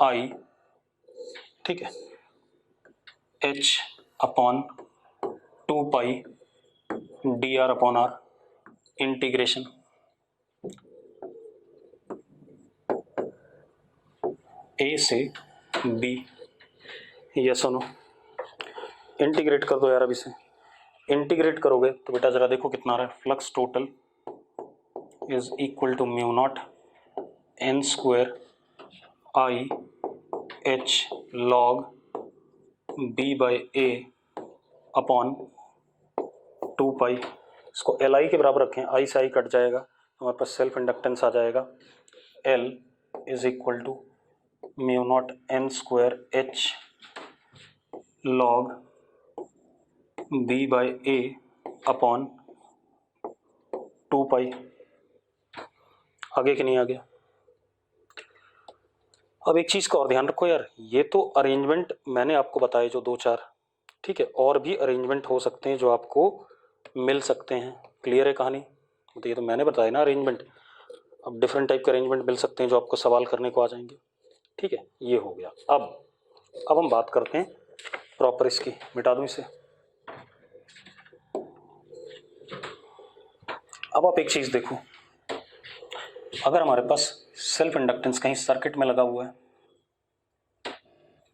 I, ठीक है, H upon 2 pi D R upon R, integration A से B, yes और नो। इंटीग्रेट कर दो यार, अब इसे इंटीग्रेट करोगे तो बेटा जरा देखो कितना आ रहा है, flux total is equal to mu not N square I H log B by A upon 2 pi, इसको एल आई के बराबर रखें, आई से आई कट जाएगा तो हमारे पास सेल्फ इंडक्टेंस आ जाएगा L is equal to mu not N square H log B by A upon 2 pi. आगे कि नहीं आ गया? अब एक चीज़ का और ध्यान रखो यार, ये तो अरेंजमेंट मैंने आपको बताए जो 2-4, ठीक है, और भी अरेंजमेंट हो सकते हैं जो आपको मिल सकते हैं। क्लियर है कहानी? तो ये तो मैंने बताया ना अरेंजमेंट, अब डिफरेंट टाइप के अरेंजमेंट मिल सकते हैं जो आपको सवाल करने को आ जाएंगे, ठीक है। ये हो गया। अब हम बात करते हैं प्रॉपर इसकी, मिटा दूं इसे। अब आप एक चीज़ देखो, अगर हमारे पास सेल्फ इंडक्टेंस कहीं सर्किट में लगा हुआ है,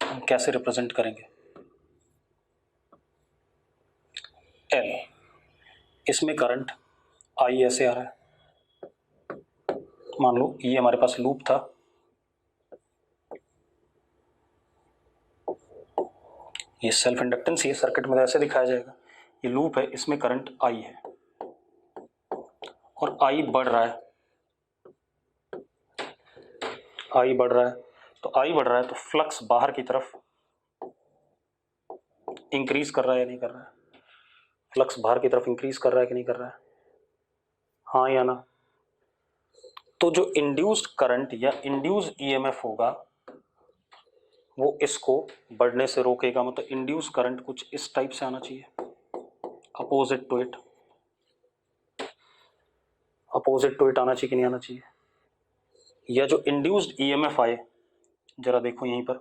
हम कैसे रिप्रेजेंट करेंगे? एल, इसमें करंट आई ऐसे आ रहा है, मान लो ये हमारे पास लूप था, ये सेल्फ इंडक्टेंस, ये सर्किट में ऐसे दिखाया जाएगा, ये लूप है, इसमें करंट आई है और आई बढ़ रहा है, आई बढ़ रहा है, तो आई बढ़ रहा है तो फ्लक्स बाहर की तरफ इंक्रीज कर रहा है या नहीं कर रहा है? फ्लक्स बाहर की तरफ इंक्रीज कर रहा है कि नहीं कर रहा है? हाँ या ना? तो जो इंड्यूस्ड करंट या इंड्यूस्ड ईएमएफ होगा वो इसको बढ़ने से रोकेगा, मतलब इंड्यूस्ड करंट कुछ इस टाइप से आना चाहिए, opposite to it, opposite to it आना चाहिए कि नहीं आना चाहिए? या जो इंड्यूस्ड ईएमएफ आए, जरा देखो यहीं पर,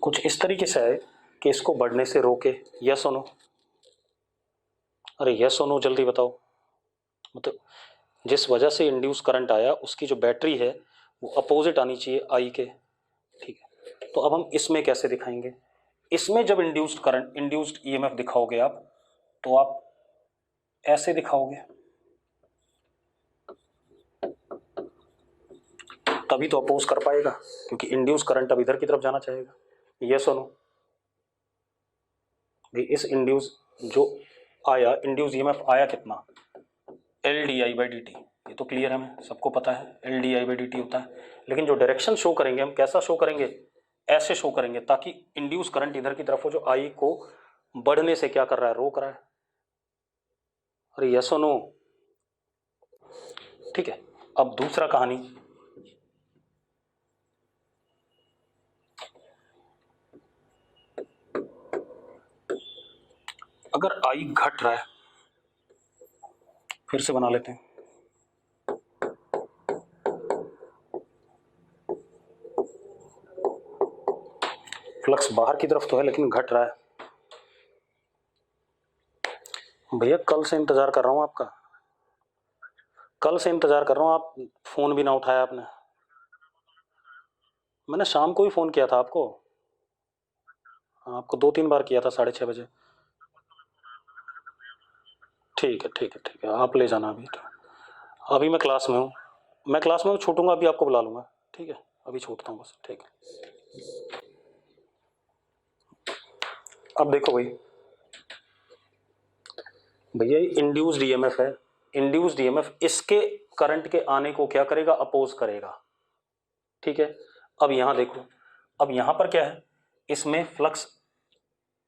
कुछ इस तरीके से आए कि इसको बढ़ने से रोके। यस और नो? अरे यस और नो जल्दी बताओ। मतलब जिस वजह से इंड्यूस करंट आया उसकी जो बैटरी है वो अपोजिट आनी चाहिए आई के, ठीक है। तो अब हम इसमें कैसे दिखाएंगे? इसमें जब इंड्यूस्ड करंट, इंड्यूस्ड ईएमएफ दिखाओगे आप, तो आप ऐसे दिखाओगे, तभी तो अपोज कर पाएगा, क्योंकि इंड्यूस करंट अब इधर की तरफ जाना चाहेगा। यस और नो? इस इंड्यूस जो आया, इंड्यूस ईएमएफ आया कितना? L D I by D T, ये तो क्लियर है, हमें सबको पता है L D I by D T होता है। लेकिन जो डायरेक्शन शो करेंगे हम, कैसा शो करेंगे? ऐसे शो करेंगे ताकि इंड्यूस करंट इधर की तरफ हो, जो आई को बढ़ने से क्या कर रहा है? रोक रहा है। अरे यस और नो? ठीक है। अब दूसरा कहानी, अगर आई घट रहा है, फिर से बना लेते हैं, फ्लक्स बाहर की तरफ तो है लेकिन घट रहा है। भैया कल से इंतजार कर रहा हूं आपका, कल से इंतजार कर रहा हूं, आप फोन भी ना उठाया आपने। मैंने शाम को ही फोन किया था आपको, आपको 2-3 बार किया था 6:30 बजे। ठीक है ठीक है ठीक है, आप ले जाना अभी। अभी मैं क्लास में हूँ, मैं क्लास में हूँ, छूटूंगा अभी आपको बुला लूंगा, ठीक है, अभी छूटता हूँ बस, ठीक है। अब देखो भाई, भैया ये इंड्यूस्ड ईएमएफ है, इंड्यूस्ड ईएमएफ इसके करंट के आने को क्या करेगा? अपोज करेगा, ठीक है। अब यहां देखो, अब यहां पर क्या है? इसमें फ्लक्स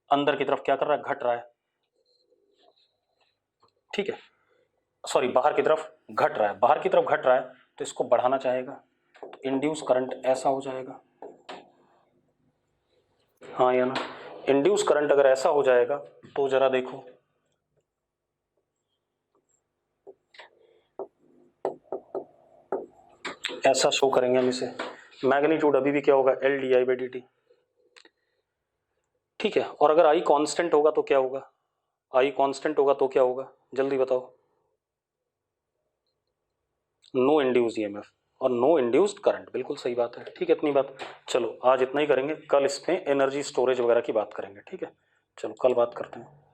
अंदर की तरफ क्या कर रहा है? घट रहा है, ठीक है, सॉरी बाहर की तरफ घट रहा है, बाहर की तरफ घट रहा है, तो इसको बढ़ाना चाहेगा, तो इंड्यूस करंट ऐसा हो जाएगा, हाँ या ना? इंड्यूस करंट अगर ऐसा हो जाएगा तो जरा देखो, ऐसा शो करेंगे हम इसे, मैग्नीट्यूड अभी भी क्या होगा? L D I by D T, ठीक है। और अगर आई कांस्टेंट होगा तो क्या होगा? आई कांस्टेंट होगा तो क्या होगा? जल्दी बताओ। नो इंड्यूस्ड ईएमएफ और नो इंड्यूस्ड करंट, बिल्कुल सही बात है, ठीक है। इतनी बात, चलो आज इतना ही करेंगे, कल इसमें एनर्जी स्टोरेज वगैरह की बात करेंगे, ठीक है। चलो कल बात करते हैं।